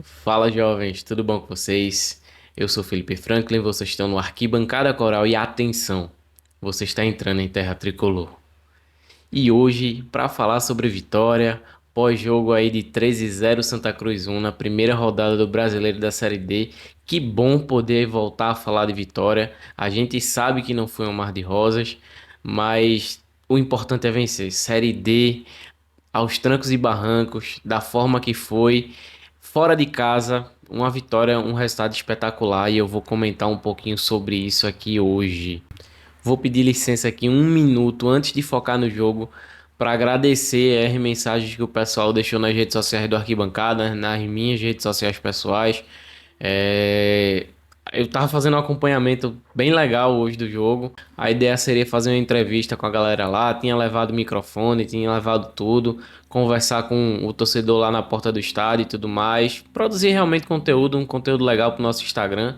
Fala jovens, tudo bom com vocês? Eu sou Felipe Franklin, vocês estão no Arquibancada Coral e atenção, você está entrando em terra tricolor. E hoje, para falar sobre vitória, pós-jogo aí de 13-0 Santa Cruz 1 na primeira rodada do Brasileiro da Série D, que bom poder voltar a falar de vitória. A gente sabe que não foi um mar de rosas, mas o importante é vencer. Série D, aos trancos e barrancos, da forma que foi, fora de casa, uma vitória, um resultado espetacular e eu vou comentar um pouquinho sobre isso aqui hoje. Vou pedir licença aqui um minuto antes de focar no jogo para agradecer as mensagens que o pessoal deixou nas redes sociais do Arquibancada, nas minhas redes sociais pessoais. É, Eu tava fazendo um acompanhamento bem legal hoje do jogo. A ideia seria fazer uma entrevista com a galera lá. Tinha levado o microfone, tinha levado tudo. Conversar com o torcedor lá na porta do estádio e tudo mais. Produzir realmente conteúdo, um conteúdo legal pro nosso Instagram.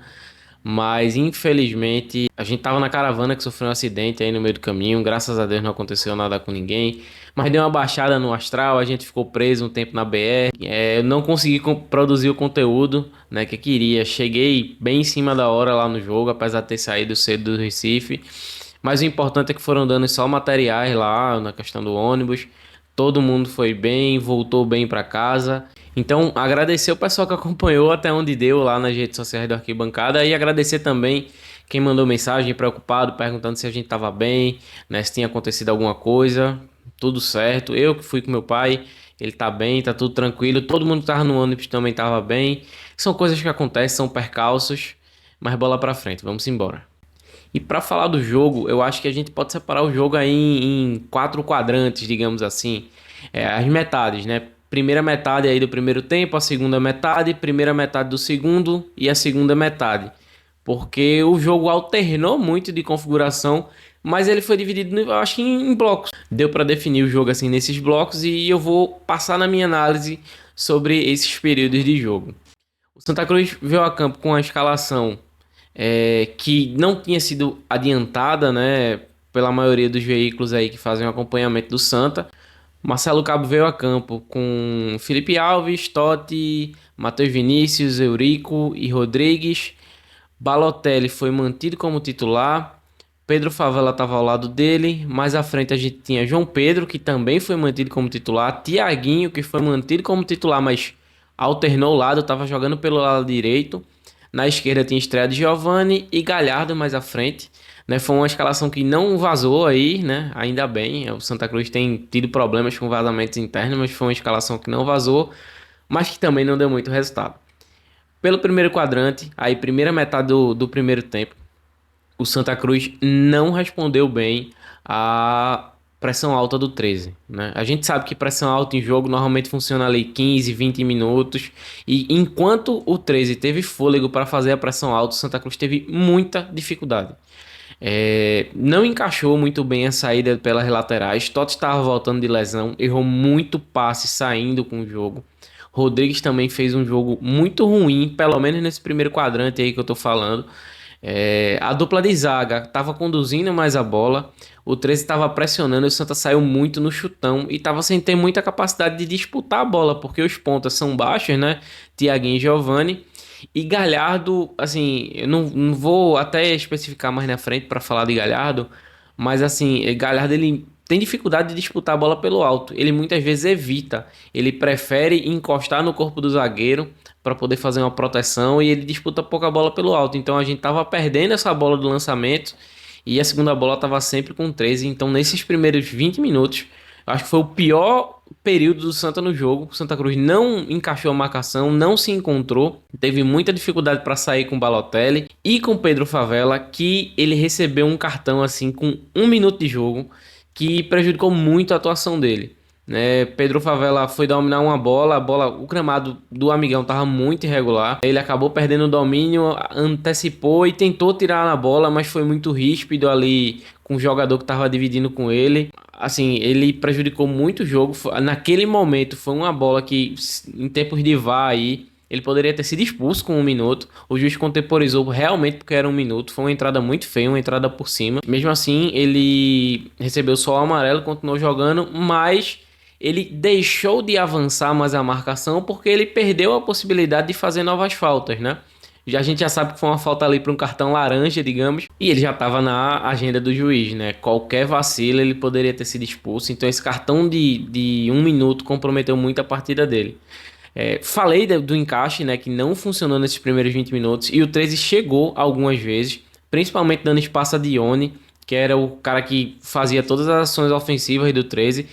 Mas infelizmente a gente tava na caravana que sofreu um acidente aí no meio do caminho. Graças a Deus não aconteceu nada com ninguém. Mas deu uma baixada no astral, a gente ficou preso um tempo na BR. Eu não consegui produzir o conteúdo, né, que eu queria. Cheguei bem em cima da hora lá no jogo, apesar de ter saído cedo do Recife. Mas o importante é que foram dando só materiais lá na questão do ônibus. Todo mundo foi bem, voltou bem para casa. Então, agradecer o pessoal que acompanhou até onde deu lá nas redes sociais do Arquibancada e agradecer também quem mandou mensagem preocupado, perguntando se a gente estava bem, né, se tinha acontecido alguma coisa. Tudo certo. Eu que fui com meu pai, ele tá bem, tá tudo tranquilo. Todo mundo que tava no ônibus também tava bem. São coisas que acontecem, são percalços, mas bola pra frente, vamos embora. E para falar do jogo, eu acho que a gente pode separar o jogo aí em quatro quadrantes, digamos assim. As metades, né? Primeira metade aí do primeiro tempo, a segunda metade, primeira metade do segundo e a segunda metade. Porque o jogo alternou muito de configuração, mas ele foi dividido, eu acho que em blocos. Deu para definir o jogo assim nesses blocos e eu vou passar na minha análise sobre esses períodos de jogo. O Santa Cruz veio a campo com a escalação que não tinha sido adiantada, né, pela maioria dos veículos aí que fazem o acompanhamento do Santa. Marcelo Cabo veio a campo com Felipe Alves, Totti, Matheus Vinícius, Eurico e Rodrigues. Balotelli foi mantido como titular. Pedro Favela estava ao lado dele. Mais à frente a gente tinha João Pedro, que também foi mantido como titular. Tiaguinho, que foi mantido como titular, mas alternou o lado, estava jogando pelo lado direito. Na esquerda tinha estreia de Giovani e Galhardo mais à frente. Né, foi uma escalação que não vazou aí, né? Ainda bem. O Santa Cruz tem tido problemas com vazamentos internos, mas foi uma escalação que não vazou, mas que também não deu muito resultado. Pelo primeiro quadrante, aí primeira metade do primeiro tempo, o Santa Cruz não respondeu bem à pressão alta do 13, né? A gente sabe que pressão alta em jogo normalmente funciona ali 15, 20 minutos, e enquanto o 13 teve fôlego para fazer a pressão alta, o Santa Cruz teve muita dificuldade. Não encaixou muito bem a saída pelas laterais. Totti estava voltando de lesão, errou muito passe saindo com o jogo. Rodrigues também fez um jogo muito ruim, pelo menos nesse primeiro quadrante aí que eu tô falando. A dupla de zaga estava conduzindo mais a bola, o 13 estava pressionando, o Santa saiu muito no chutão e estava sem ter muita capacidade de disputar a bola, porque os pontas são baixos, né? Thiaguinho e Giovani. E Galhardo, assim, eu não vou até especificar mais na frente para falar de Galhardo, mas assim, Galhardo ele tem dificuldade de disputar a bola pelo alto. Ele muitas vezes evita, ele prefere encostar no corpo do zagueiro para poder fazer uma proteção e ele disputa pouca bola pelo alto. Então a gente tava perdendo essa bola do lançamento e a segunda bola tava sempre com 13. Então nesses primeiros 20 minutos, eu acho que foi o pior período do Santa no jogo. O Santa Cruz não encaixou a marcação, não se encontrou, teve muita dificuldade para sair com o Balotelli e com o Pedro Favela, que ele recebeu um cartão assim com um minuto de jogo, que prejudicou muito a atuação dele. Né? Pedro Favela foi dominar uma bola, o gramado do Amigão estava muito irregular. Ele acabou perdendo o domínio, antecipou e tentou tirar na bola, mas foi muito ríspido ali com o jogador que estava dividindo com ele. Assim, ele prejudicou muito o jogo. Naquele momento foi uma bola que, em tempos de VAR aí, ele poderia ter sido expulso com um minuto. O juiz contemporizou realmente porque era um minuto. Foi uma entrada muito feia, uma entrada por cima. Mesmo assim, ele recebeu só o amarelo, continuou jogando, mas ele deixou de avançar mais a marcação porque ele perdeu a possibilidade de fazer novas faltas, né? A gente já sabe que foi uma falta ali para um cartão laranja, digamos, e ele já estava na agenda do juiz, né? Qualquer vacilo ele poderia ter sido expulso, então esse cartão de 1 minuto comprometeu muito a partida dele. Falei do encaixe, né, que não funcionou nesses primeiros 20 minutos, e o 13 chegou algumas vezes, principalmente dando espaço a Dione, que era o cara que fazia todas as ações ofensivas do 13,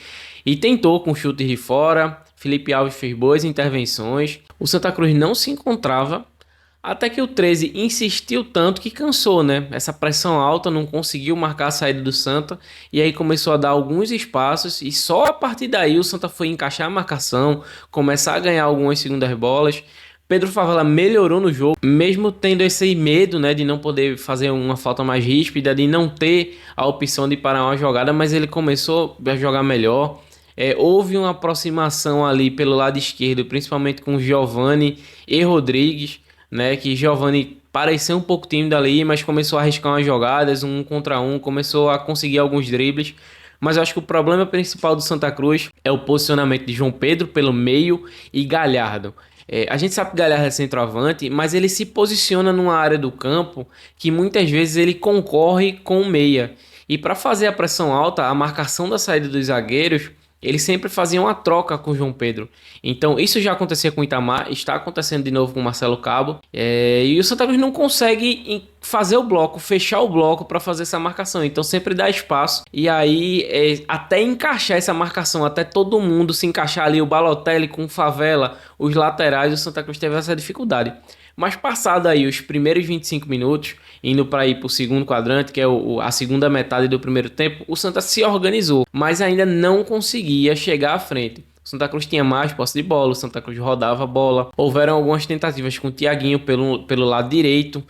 e tentou com chutes de fora. Felipe Alves fez boas intervenções. O Santa Cruz não se encontrava, até que o 13 insistiu tanto que cansou, né? Essa pressão alta, não conseguiu marcar a saída do Santa, e aí começou a dar alguns espaços, e só a partir daí o Santa foi encaixar a marcação, começar a ganhar algumas segundas bolas. Pedro Favela melhorou no jogo, mesmo tendo esse medo, né, de não poder fazer uma falta mais ríspida, de não ter a opção de parar uma jogada, mas ele começou a jogar melhor. Houve uma aproximação ali pelo lado esquerdo, principalmente com Giovani e Rodrigues, né, que Giovani pareceu um pouco tímido ali, mas começou a arriscar umas jogadas, um contra um, começou a conseguir alguns dribles. Mas eu acho que o problema principal do Santa Cruz é o posicionamento de João Pedro pelo meio e Galhardo. A gente sabe que Galhardo é centroavante, mas ele se posiciona numa área do campo que muitas vezes ele concorre com o meia. E para fazer a pressão alta, a marcação da saída dos zagueiros, eles sempre faziam uma troca com o João Pedro. Então isso já acontecia com o Itamar, está acontecendo de novo com o Marcelo Cabo. E o Santa Cruz não consegue fazer o bloco, fechar o bloco para fazer essa marcação. Então sempre dá espaço. E aí até encaixar essa marcação, até todo mundo se encaixar ali, o Balotelli com o Favela, os laterais, o Santa Cruz teve essa dificuldade. Mas passado aí os primeiros 25 minutos, indo para ir para o segundo quadrante, que é a segunda metade do primeiro tempo, o Santa se organizou, mas ainda não conseguia chegar à frente. O Santa Cruz tinha mais posse de bola, o Santa Cruz rodava a bola. Houveram algumas tentativas com o Thiaguinho pelo lado direito.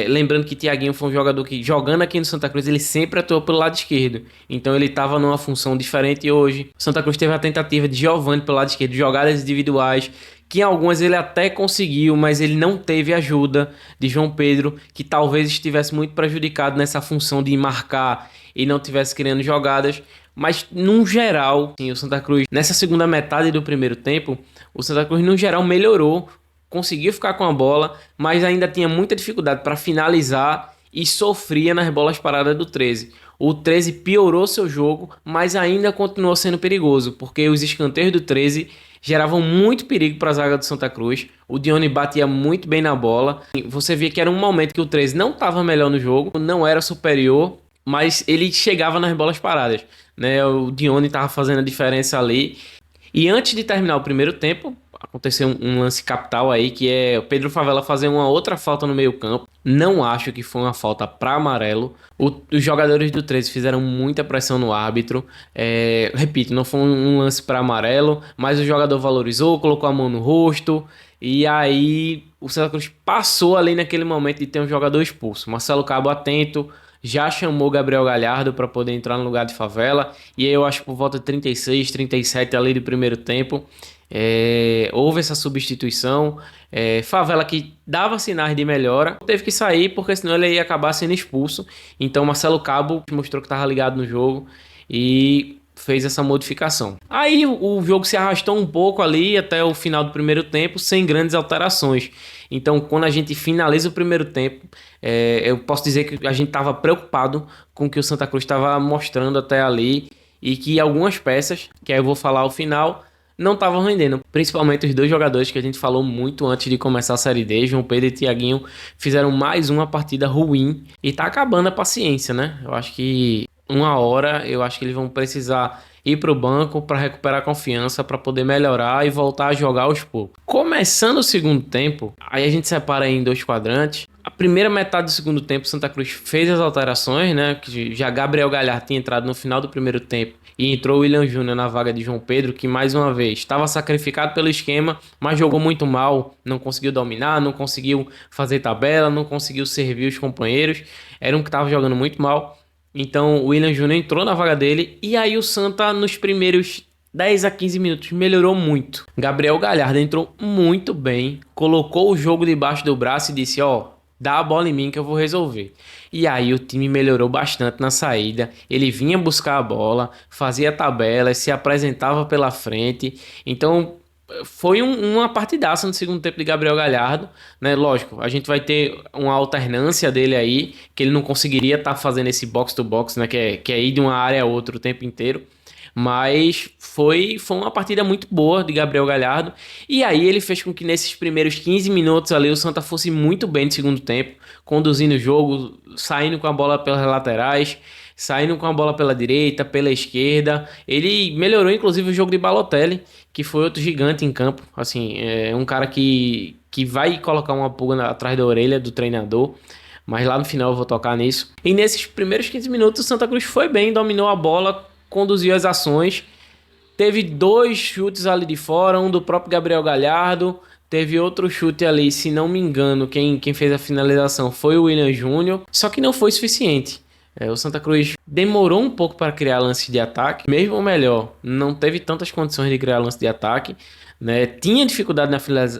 Lembrando que Thiaguinho foi um jogador que, jogando aqui no Santa Cruz, ele sempre atuou pelo lado esquerdo. Então ele estava numa função diferente hoje. O Santa Cruz teve a tentativa de Giovani pelo lado esquerdo, jogadas individuais, que em algumas ele até conseguiu, mas ele não teve ajuda de João Pedro, que talvez estivesse muito prejudicado nessa função de marcar e não tivesse criando jogadas. Mas, no geral, sim, o Santa Cruz, nessa segunda metade do primeiro tempo, o Santa Cruz, no geral, melhorou, conseguiu ficar com a bola, mas ainda tinha muita dificuldade para finalizar e sofria nas bolas paradas do 13. O 13 piorou seu jogo, mas ainda continuou sendo perigoso, porque os escanteios do 13 geravam muito perigo para a zaga do Santa Cruz. O Dione batia muito bem na bola. Você via que era um momento que o 13 não estava melhor no jogo, não era superior, mas ele chegava nas bolas paradas, né? O Dione estava fazendo a diferença ali. E antes de terminar o primeiro tempo, aconteceu um lance capital aí, que é o Pedro Favela fazer uma outra falta no meio campo. Não acho que foi uma falta para amarelo. Os jogadores do 13 fizeram muita pressão no árbitro. Repito, não foi um lance para amarelo, mas o jogador valorizou, colocou a mão no rosto. E aí o Santa Cruz passou ali naquele momento de ter um jogador expulso. Marcelo Cabo atento, já chamou Gabriel Galhardo para poder entrar no lugar de Favela. E aí eu acho que por volta de 36, 37 ali do primeiro tempo, houve essa substituição. Favela, que dava sinais de melhora, teve que sair porque senão ele ia acabar sendo expulso. Então Marcelo Cabo mostrou que estava ligado no jogo e fez essa modificação. Aí o jogo se arrastou um pouco ali até o final do primeiro tempo, sem grandes alterações. Então, quando a gente finaliza o primeiro tempo, eu posso dizer que a gente estava preocupado com o que o Santa Cruz estava mostrando até ali, e que algumas peças, que aí eu vou falar ao final, não estavam rendendo. Principalmente os dois jogadores que a gente falou muito antes de começar a Série D, João Pedro e Thiaguinho, fizeram mais uma partida ruim e tá acabando a paciência, né? Eu acho que uma hora, eu acho que eles vão precisar ir para o banco para recuperar a confiança, para poder melhorar e voltar a jogar aos poucos. Começando o segundo tempo, aí a gente separa em dois quadrantes. A primeira metade do segundo tempo, Santa Cruz fez as alterações, né? Que já Gabriel Galhardo tinha entrado no final do primeiro tempo e entrou o William Júnior na vaga de João Pedro, que mais uma vez estava sacrificado pelo esquema, mas jogou muito mal, não conseguiu dominar, não conseguiu fazer tabela, não conseguiu servir os companheiros. Era um que estava jogando muito mal. Então o William Júnior entrou na vaga dele, e aí o Santa nos primeiros 10 a 15 minutos melhorou muito. Gabriel Galhardo entrou muito bem, colocou o jogo debaixo do braço e disse: dá a bola em mim que eu vou resolver. E aí o time melhorou bastante na saída. Ele vinha buscar a bola, fazia tabelas, se apresentava pela frente. Então foi uma partidaça no segundo tempo de Gabriel Galhardo, né? Lógico, a gente vai ter uma alternância dele aí, que ele não conseguiria estar fazendo esse box to box, né? Que é ir de uma área a outra o tempo inteiro. Mas foi uma partida muito boa de Gabriel Galhardo. E aí ele fez com que nesses primeiros 15 minutos ali o Santa fosse muito bem no segundo tempo, conduzindo o jogo, saindo com a bola pelas laterais, saindo com a bola pela direita, pela esquerda. Ele melhorou inclusive o jogo de Balotelli, que foi outro gigante em campo. Assim, é um cara que vai colocar uma pulga atrás da orelha do treinador. Mas lá no final eu vou tocar nisso. E nesses primeiros 15 minutos o Santa Cruz foi bem, dominou a bola, conduziu as ações. Teve dois chutes ali de fora, um do próprio Gabriel Galhardo. Teve outro chute ali, se não me engano, quem fez a finalização foi o William Júnior. Só que não foi suficiente. O Santa Cruz demorou um pouco para criar lance de ataque. Mesmo melhor, não teve tantas condições de criar lance de ataque, né? Tinha dificuldade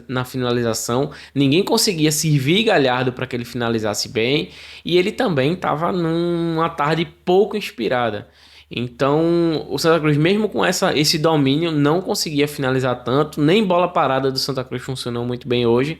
na finalização. Ninguém conseguia servir Galhardo para que ele finalizasse bem. E ele também estava numa tarde pouco inspirada. Então, o Santa Cruz, mesmo com esse domínio, não conseguia finalizar tanto. Nem bola parada do Santa Cruz funcionou muito bem hoje.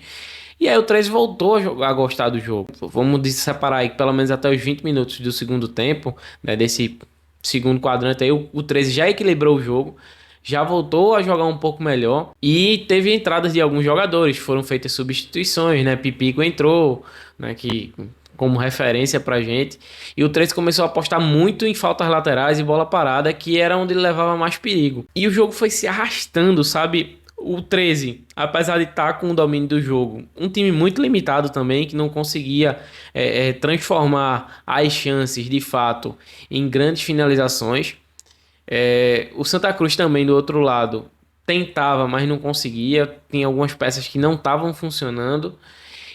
E aí o 13 voltou a gostar do jogo. Vamos separar aí pelo menos até os 20 minutos do segundo tempo, né, desse segundo quadrante aí. O 13 já equilibrou o jogo, já voltou a jogar um pouco melhor. E teve entradas de alguns jogadores, foram feitas substituições, né? Pipico entrou, né, que como referência pra gente. E o 13 começou a apostar muito em faltas laterais e bola parada, que era onde ele levava mais perigo. E o jogo foi se arrastando, sabe? O 13, apesar de estar com o domínio do jogo, um time muito limitado também, que não conseguia transformar as chances de fato em grandes finalizações. O Santa Cruz também, do outro lado, tentava, mas não conseguia. Tinha algumas peças que não estavam funcionando.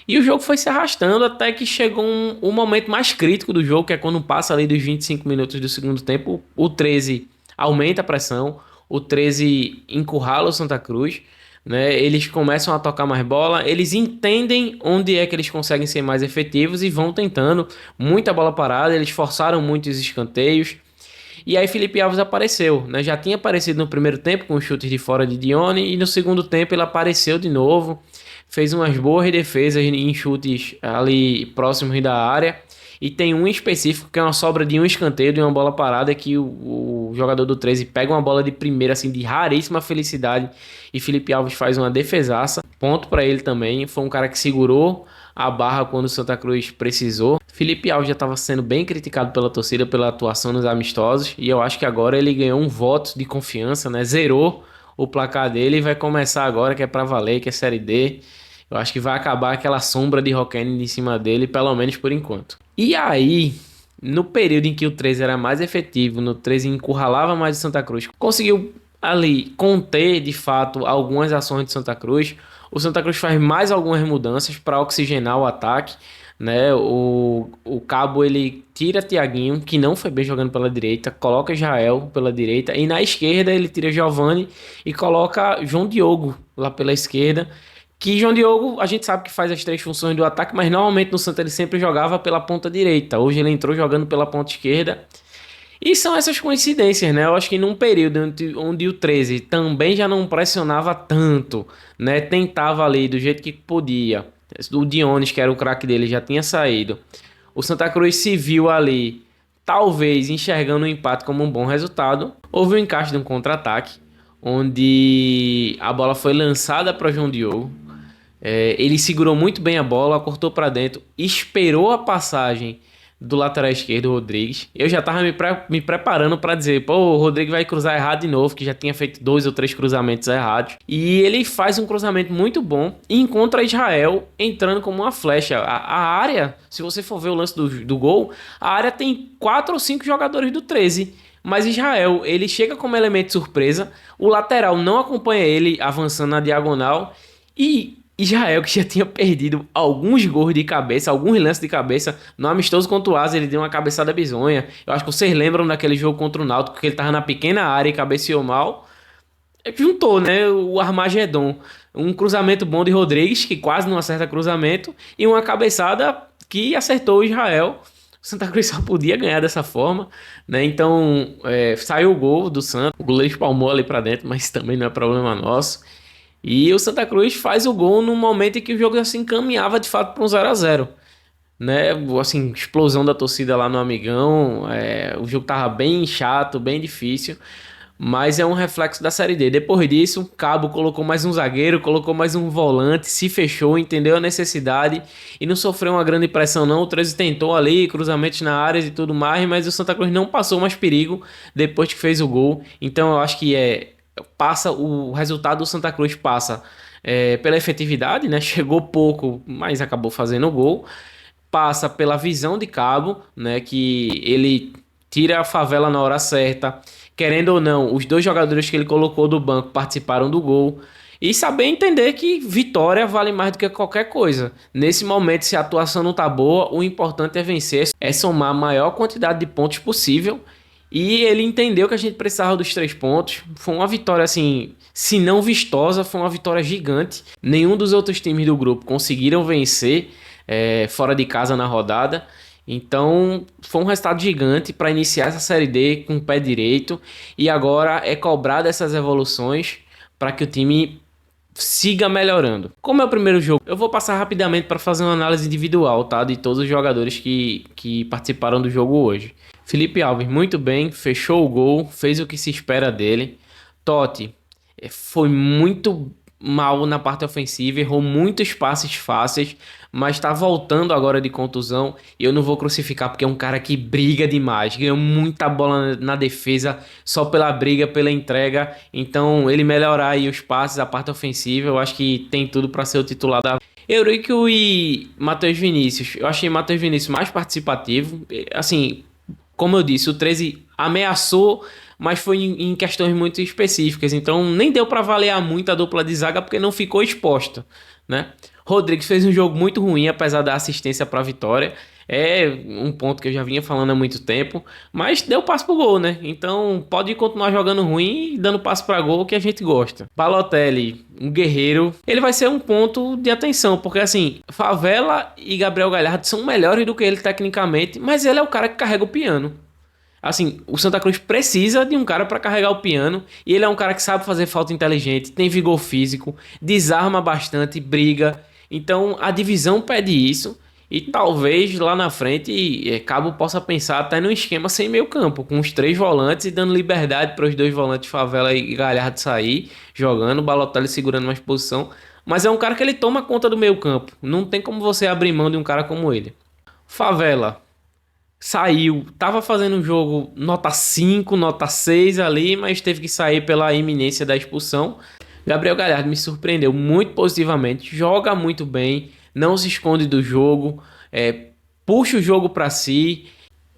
E o jogo foi se arrastando até que chegou um momento mais crítico do jogo, que é quando passa ali dos 25 minutos do segundo tempo. O 13 aumenta a pressão, o 13 encurrala o Santa Cruz, né? Eles começam a tocar mais bola, eles entendem onde é que eles conseguem ser mais efetivos e vão tentando. Muita bola parada, eles forçaram muitos escanteios. E aí Felipe Alves apareceu, né? Já tinha aparecido no primeiro tempo com os chutes de fora de Dione, e no segundo tempo ele apareceu de novo. Fez umas boas defesas em chutes ali próximos da área. E tem um específico que é uma sobra de um escanteio, de uma bola parada, que o jogador do 13 pega uma bola de primeira, assim, de raríssima felicidade. E Felipe Alves faz uma defesaça. Ponto para ele também. Foi um cara que segurou a barra quando o Santa Cruz precisou. Felipe Alves já estava sendo bem criticado pela torcida pela atuação nos amistosos. E eu acho que agora ele ganhou um voto de confiança, né? Zerou o placar dele e vai começar agora, que é para valer, que é Série D. Eu acho que vai acabar aquela sombra de Roquenne em cima dele, pelo menos por enquanto. E aí, no período em que o 13 era mais efetivo, no 13 encurralava mais o Santa Cruz, conseguiu ali conter de fato algumas ações de Santa Cruz. O Santa Cruz faz mais algumas mudanças para oxigenar o ataque, né? O Cabo ele tira Thiaguinho, que não foi bem jogando pela direita, coloca Israel pela direita, e na esquerda ele tira Giovani e coloca João Diogo lá pela esquerda. Que João Diogo, a gente sabe que faz as três funções do ataque, mas normalmente no Santa ele sempre jogava pela ponta direita. Hoje ele entrou jogando pela ponta esquerda. E são essas coincidências, né? Eu acho que num período onde o 13 também já não pressionava tanto, né? Tentava ali do jeito que podia. O Dionis, que era o craque dele, já tinha saído. O Santa Cruz se viu ali, talvez enxergando o empate como um bom resultado. Houve o encaixe de um contra-ataque, onde a bola foi lançada para João Diogo. Ele segurou muito bem a bola, cortou para dentro, esperou a passagem do lateral esquerdo, Rodrigues. Eu já estava me preparando para dizer, pô, o Rodrigues vai cruzar errado de novo, que já tinha feito 2 ou 3 cruzamentos errados. E ele faz um cruzamento muito bom e encontra Israel entrando como uma flecha. A área, se você for ver o lance do gol, a área tem 4 ou 5 jogadores do 13. Mas Israel, ele chega como elemento de surpresa, o lateral não acompanha ele avançando na diagonal, e Israel, que já tinha perdido alguns gols de cabeça, alguns lances de cabeça, no amistoso contra o Asa, ele deu uma cabeçada bizonha. Eu acho que vocês lembram daquele jogo contra o Náutico, que ele tava na pequena área e cabeceou mal. juntou, né, o Armagedon. Um cruzamento bom de Rodrigues, que quase não acerta cruzamento, e uma cabeçada que acertou o Israel. O Santa Cruz só podia ganhar dessa forma, né? Então, saiu o gol do Santa. O goleiro espalmou ali pra dentro, mas também não é problema nosso. E o Santa Cruz faz o gol no momento em que o jogo já se encaminhava de fato para um 0-0, né? Assim, explosão da torcida lá no Amigão. O jogo tava bem chato, bem difícil. Mas é um reflexo da Série D. Depois disso, o Cabo colocou mais um zagueiro, colocou mais um volante, se fechou, entendeu a necessidade e não sofreu uma grande pressão não. O 13 tentou ali, cruzamentos na área e tudo mais, mas o Santa Cruz não passou mais perigo depois que fez o gol. Então eu acho que passa o resultado do Santa Cruz passa pela efetividade, né? Chegou pouco, mas acabou fazendo o gol. Passa pela visão de Cabo, né? Que ele tira a favela na hora certa. Querendo ou não, os dois jogadores que ele colocou do banco participaram do gol. E saber entender que vitória vale mais do que qualquer coisa. Nesse momento, se a atuação não tá boa, o importante é vencer, é somar a maior quantidade de pontos possível. E ele entendeu que a gente precisava dos 3 pontos. Foi uma vitória, assim, se não vistosa, foi uma vitória gigante. Nenhum dos outros times do grupo conseguiram vencer fora de casa na rodada. Então, foi um resultado gigante para iniciar essa Série D com o pé direito. E agora é cobrado essas evoluções para que o time siga melhorando. Como é o primeiro jogo, eu vou passar rapidamente para fazer uma análise individual, tá? De todos os jogadores que participaram do jogo hoje. Felipe Alves, muito bem, fechou o gol, fez o que se espera dele. Totti foi muito mal na parte ofensiva, errou muitos passes fáceis, mas tá voltando agora de contusão e eu não vou crucificar porque é um cara que briga demais, ganhou muita bola na defesa só pela briga, pela entrega, então ele melhorar aí os passes, a parte ofensiva, eu acho que tem tudo para ser o titular da Eurico e Matheus Vinícius. Eu achei Matheus Vinícius mais participativo, assim, como eu disse, o 13 ameaçou, mas foi em questões muito específicas. Então nem deu para avaliar muito a dupla de zaga porque não ficou exposta, né? Rodrigues fez um jogo muito ruim, apesar da assistência para a vitória. É um ponto que eu já vinha falando há muito tempo, mas deu passo pro gol, né? Então pode continuar jogando ruim e dando passo para gol que a gente gosta. Balotelli, um guerreiro, ele vai ser um ponto de atenção, porque assim, Favela e Gabriel Galhardo são melhores do que ele tecnicamente, mas ele é o cara que carrega o piano. Assim, o Santa Cruz precisa de um cara para carregar o piano e ele é um cara que sabe fazer falta inteligente, tem vigor físico, desarma bastante, briga. Então a divisão pede isso e talvez lá na frente Cabo possa pensar até num esquema sem meio campo, com os 3 volantes e dando liberdade para os 2 volantes Favela e Galhardo sair jogando, o Balotelli segurando mais posição. Mas é um cara que ele toma conta do meio campo, não tem como você abrir mão de um cara como ele. Favela saiu, tava fazendo um jogo nota 5, nota 6 ali, mas teve que sair pela iminência da expulsão. Gabriel Galhardo me surpreendeu muito positivamente, joga muito bem, não se esconde do jogo, puxa o jogo para si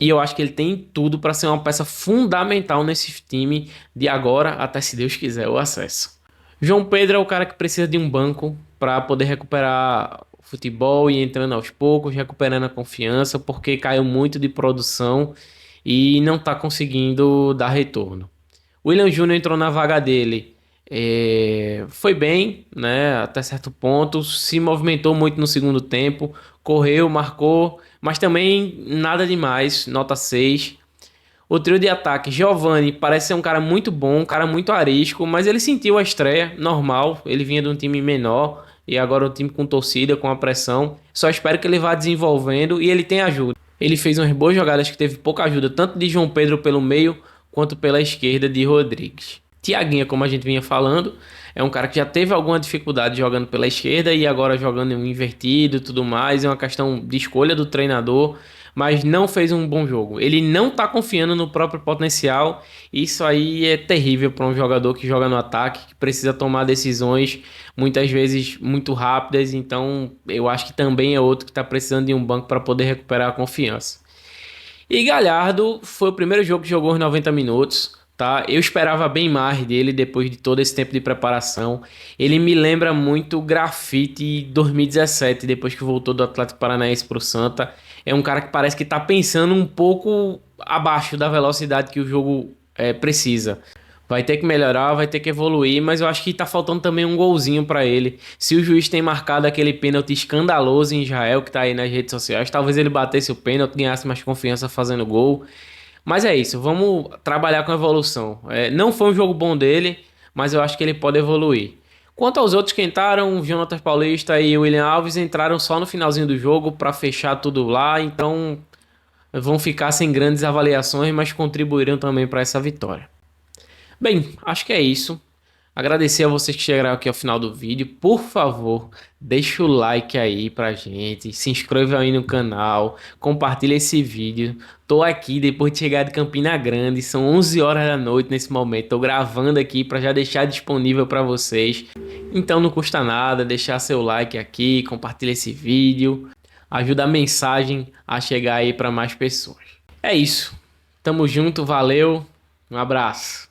e eu acho que ele tem tudo para ser uma peça fundamental nesse time de agora até, se Deus quiser, o acesso. João Pedro é o cara que precisa de um banco para poder recuperar o futebol e entrando aos poucos, recuperando a confiança, porque caiu muito de produção e não está conseguindo dar retorno. O William Júnior entrou na vaga dele, foi bem, né, até certo ponto, se movimentou muito no segundo tempo, correu, marcou, mas também nada demais, nota 6. O trio de ataque, Giovani, parece ser um cara muito bom, um cara muito arisco, mas ele sentiu a estreia, normal, ele vinha de um time menor e agora um time com torcida, com a pressão. Só espero que ele vá desenvolvendo e ele tenha ajuda. Ele fez umas boas jogadas que teve pouca ajuda, tanto de João Pedro pelo meio, quanto pela esquerda de Rodrigues. Thiaguinha, como a gente vinha falando, é um cara que já teve alguma dificuldade jogando pela esquerda e agora jogando em um invertido e tudo mais. É uma questão de escolha do treinador, mas não fez um bom jogo. Ele não tá confiando no próprio potencial. Isso aí é terrível para um jogador que joga no ataque, que precisa tomar decisões muitas vezes muito rápidas. Então eu acho que também é outro que está precisando de um banco para poder recuperar a confiança. E Galhardo foi o primeiro jogo que jogou os 90 minutos. Tá? Eu esperava bem mais dele depois de todo esse tempo de preparação. Ele me lembra muito o Grafite 2017, depois que voltou do Atlético Paranaense para o Santa. É um cara que parece que está pensando um pouco abaixo da velocidade que o jogo precisa. Vai ter que melhorar, vai ter que evoluir, mas eu acho que tá faltando também um golzinho pra ele. Se o juiz tem marcado aquele pênalti escandaloso em Israel, que tá aí nas redes sociais, talvez ele batesse o pênalti, ganhasse mais confiança fazendo gol. Mas é isso, vamos trabalhar com evolução. Não foi um jogo bom dele, mas eu acho que ele pode evoluir. Quanto aos outros que entraram, o Jonatas Paulista e o William Alves entraram só no finalzinho do jogo para fechar tudo lá, então vão ficar sem grandes avaliações, mas contribuíram também para essa vitória. Bem, acho que é isso. Agradecer a vocês que chegaram aqui ao final do vídeo. Por favor, deixa o like aí pra gente. Se inscreva aí no canal. Compartilha esse vídeo. Tô aqui depois de chegar de Campina Grande. São 11 horas da noite nesse momento. Tô gravando aqui para já deixar disponível para vocês. Então não custa nada deixar seu like aqui. Compartilha esse vídeo. Ajuda a mensagem a chegar aí para mais pessoas. É isso. Tamo junto. Valeu. Um abraço.